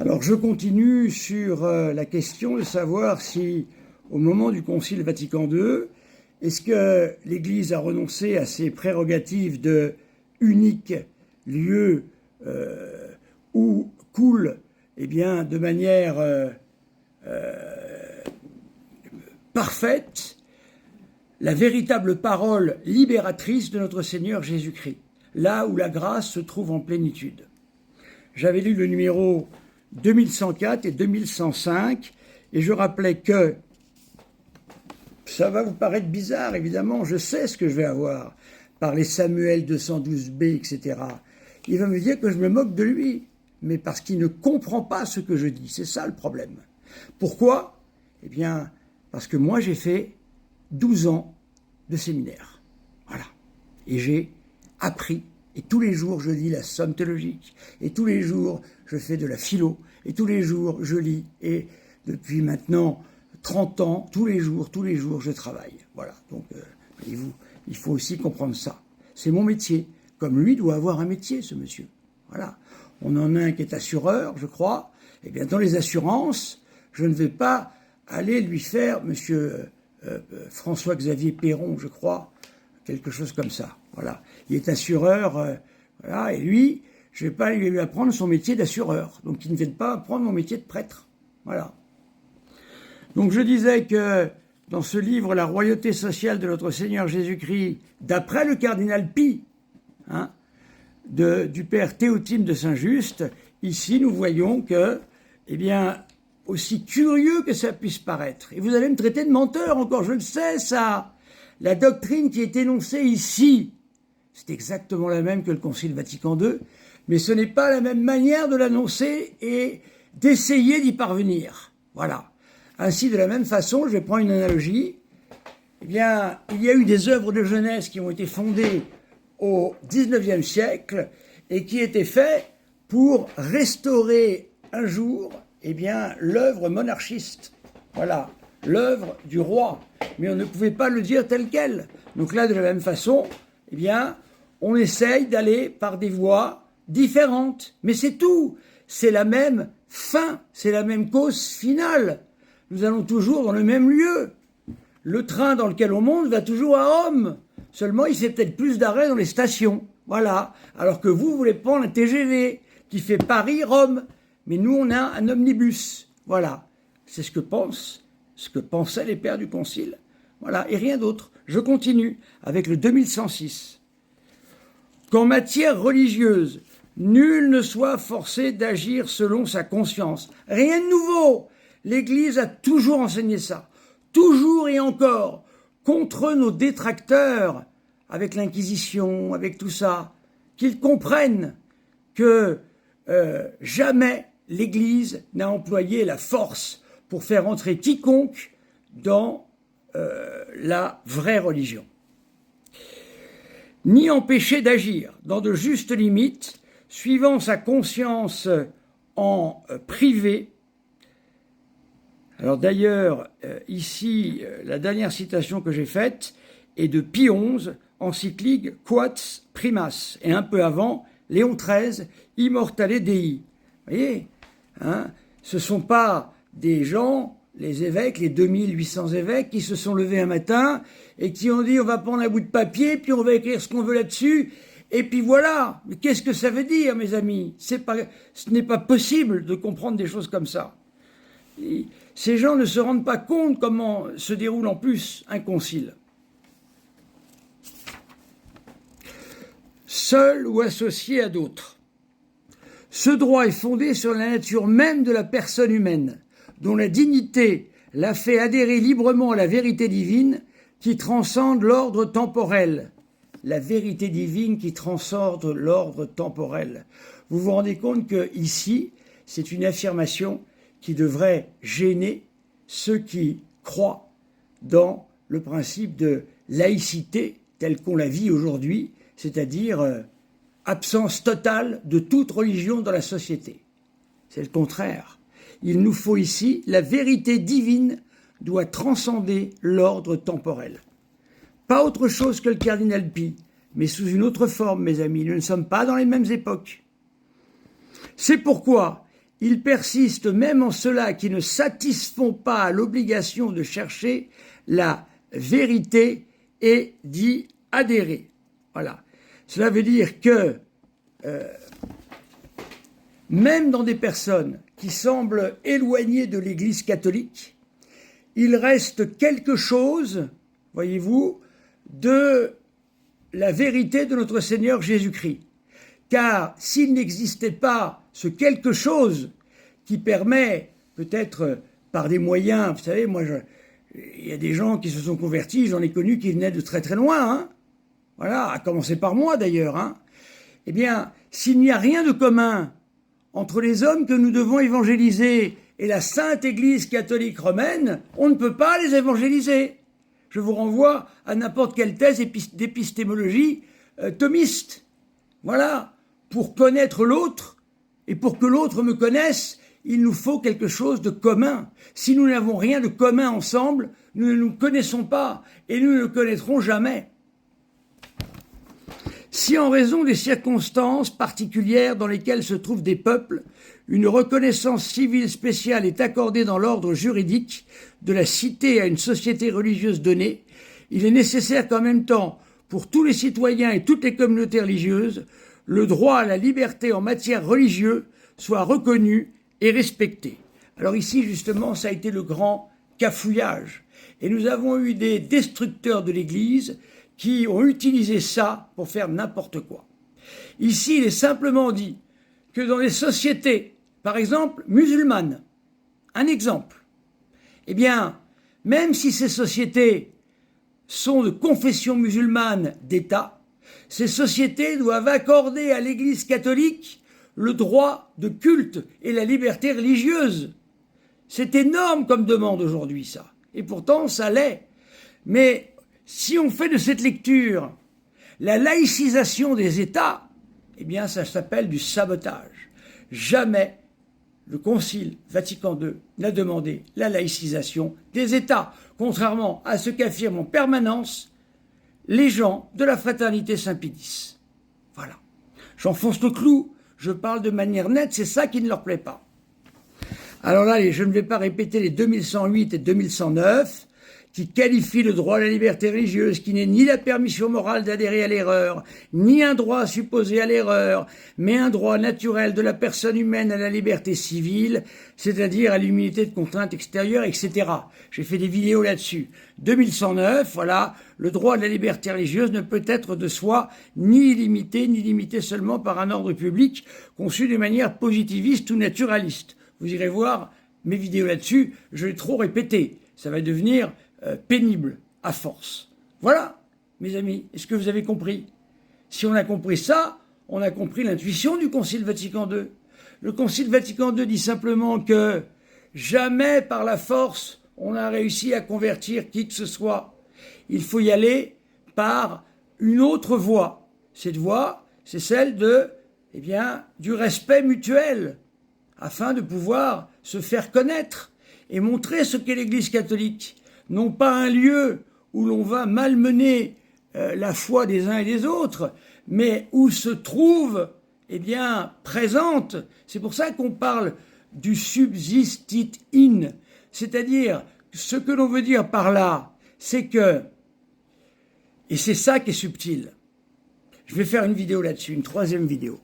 Alors je continue sur la question de savoir si, au moment du Concile Vatican II, est-ce que l'Église a renoncé à ses prérogatives de unique lieu où coule de manière parfaite la véritable parole libératrice de notre Seigneur Jésus-Christ, là où la grâce se trouve en plénitude. J'avais lu le numéro 2104 et 2105, et je rappelais que, ça va vous paraître bizarre, évidemment, je sais ce que je vais avoir, par les Samuel 212b, etc. Il va me dire que je me moque de lui, mais parce qu'il ne comprend pas ce que je dis, c'est ça le problème. Pourquoi ? Eh bien, parce que moi j'ai fait 12 ans de séminaire, voilà, et j'ai appris. Et tous les jours, je lis la somme théologique. Et tous les jours, je fais de la philo. Et tous les jours, je lis. Et depuis maintenant 30 ans, tous les jours, je travaille. Voilà. Donc, il faut aussi comprendre ça. C'est mon métier. Comme lui doit avoir un métier, ce monsieur. Voilà. On en a un qui est assureur, je crois. Eh bien, dans les assurances, je ne vais pas aller lui faire, monsieur François-Xavier Perron, je crois, quelque chose comme ça. Voilà. Il est assureur, voilà, et lui, je ne vais pas lui apprendre son métier d'assureur. Donc, il ne vient pas apprendre mon métier de prêtre. Voilà. Donc, je disais que dans ce livre, La royauté sociale de notre Seigneur Jésus-Christ, d'après le cardinal Pie, du père Théotime de Saint-Just, ici, nous voyons que, aussi curieux que ça puisse paraître, et vous allez me traiter de menteur encore, je le sais, ça, la doctrine qui est énoncée ici, c'est exactement la même que le Concile Vatican II, mais ce n'est pas la même manière de l'annoncer et d'essayer d'y parvenir. Voilà. Ainsi, de la même façon, je vais prendre une analogie. Il y a eu des œuvres de jeunesse qui ont été fondées au XIXe siècle et qui étaient faites pour restaurer un jour, l'œuvre monarchiste. Voilà. L'œuvre du roi. Mais on ne pouvait pas le dire tel quel. Donc là, de la même façon, on essaye d'aller par des voies différentes. Mais c'est tout. C'est la même fin. C'est la même cause finale. Nous allons toujours dans le même lieu. Le train dans lequel on monte va toujours à Rome. Seulement, il fait peut-être plus d'arrêts dans les stations. Voilà. Alors que vous voulez prendre un TGV qui fait Paris-Rome. Mais nous, on a un omnibus. Voilà. C'est ce que pensaient les pères du Concile. Voilà. Et rien d'autre. Je continue avec le 2106. Qu'en matière religieuse, nul ne soit forcé d'agir selon sa conscience. Rien de nouveau. L'Église a toujours enseigné ça. Toujours et encore. Contre nos détracteurs, avec l'Inquisition, avec tout ça, qu'ils comprennent que jamais l'Église n'a employé la force pour faire entrer quiconque dans la vraie religion. Ni empêcher d'agir dans de justes limites, suivant sa conscience en privé. Alors d'ailleurs, ici, la dernière citation que j'ai faite est de Pie XI, encyclique Quats Primas, et un peu avant, Léon XIII, Immortale Dei. Vous voyez, ce ne sont pas des gens, les évêques, les 2800 évêques, qui se sont levés un matin et qui ont dit on va prendre un bout de papier, puis on va écrire ce qu'on veut là-dessus, et puis voilà. Mais qu'est-ce que ça veut dire, mes amis ? Ce n'est pas possible de comprendre des choses comme ça. Et ces gens ne se rendent pas compte comment se déroule en plus un concile. Seul ou associé à d'autres. Ce droit est fondé sur la nature même de la personne humaine, dont la dignité l'a fait adhérer librement à la vérité divine qui transcende l'ordre temporel. La vérité divine qui transcende l'ordre temporel. Vous vous rendez compte que ici, c'est une affirmation qui devrait gêner ceux qui croient dans le principe de laïcité tel qu'on la vit aujourd'hui, c'est-à-dire absence totale de toute religion dans la société. C'est le contraire. Il nous faut ici, la vérité divine doit transcender l'ordre temporel. Pas autre chose que le cardinal Pie, mais sous une autre forme, mes amis. Nous ne sommes pas dans les mêmes époques. C'est pourquoi ils persistent même en ceux-là qui ne satisfont pas à l'obligation de chercher la vérité et d'y adhérer. Voilà. Cela veut dire que même dans des personnes qui semblent éloignées de l'Église catholique, il reste quelque chose, voyez-vous, de la vérité de notre Seigneur Jésus-Christ. Car s'il n'existait pas ce quelque chose qui permet, peut-être par des moyens, vous savez, il y a des gens qui se sont convertis, j'en ai connu qui venaient de très très loin, hein, voilà, à commencer par moi d'ailleurs, hein. Eh bien, s'il n'y a rien de commun entre les hommes que nous devons évangéliser et la Sainte Église catholique romaine, on ne peut pas les évangéliser. Je vous renvoie à n'importe quelle thèse d'épistémologie thomiste. Voilà, pour connaître l'autre et pour que l'autre me connaisse, il nous faut quelque chose de commun. Si nous n'avons rien de commun ensemble, nous ne nous connaissons pas et nous ne le connaîtrons jamais. Si en raison des circonstances particulières dans lesquelles se trouvent des peuples, une reconnaissance civile spéciale est accordée dans l'ordre juridique de la cité à une société religieuse donnée, il est nécessaire qu'en même temps, pour tous les citoyens et toutes les communautés religieuses, le droit à la liberté en matière religieuse soit reconnu et respecté. Alors ici, justement, ça a été le grand cafouillage. Et nous avons eu des destructeurs de l'Église qui ont utilisé ça pour faire n'importe quoi. Ici, il est simplement dit que dans les sociétés, par exemple, musulmanes, un exemple, eh bien, même si ces sociétés sont de confession musulmane d'État, ces sociétés doivent accorder à l'Église catholique le droit de culte et la liberté religieuse. C'est énorme comme demande aujourd'hui, ça. Et pourtant, ça l'est. Mais si on fait de cette lecture la laïcisation des États, eh bien, ça s'appelle du sabotage. Jamais le Concile Vatican II n'a demandé la laïcisation des États, contrairement à ce qu'affirment en permanence les gens de la fraternité Saint-Pédis. Voilà. J'enfonce le clou, je parle de manière nette, c'est ça qui ne leur plaît pas. Alors là, je ne vais pas répéter les 2108 et 2109, qui qualifient le droit à la liberté religieuse, qui n'est ni la permission morale d'adhérer à l'erreur, ni un droit supposé à l'erreur, mais un droit naturel de la personne humaine à la liberté civile, c'est-à-dire à l'immunité de contrainte extérieure, etc. J'ai fait des vidéos là-dessus. 2109, voilà, le droit à la liberté religieuse ne peut être de soi ni illimité, ni limité seulement par un ordre public conçu de manière positiviste ou naturaliste. Vous irez voir mes vidéos là-dessus, je l'ai trop répété. Ça va devenir pénible à force. Voilà, mes amis, est-ce que vous avez compris? Si on a compris ça, on a compris l'intuition du Concile Vatican II. Le Concile Vatican II dit simplement que jamais par la force on a réussi à convertir qui que ce soit. Il faut y aller par une autre voie. Cette voie, c'est celle du respect mutuel, afin de pouvoir se faire connaître et montrer ce qu'est l'Église catholique. Non pas un lieu où l'on va malmener la foi des uns et des autres, mais où se trouve, présente. C'est pour ça qu'on parle du subsistit in, c'est-à-dire ce que l'on veut dire par là, c'est que, et c'est ça qui est subtil. Je vais faire une vidéo là-dessus, une troisième vidéo.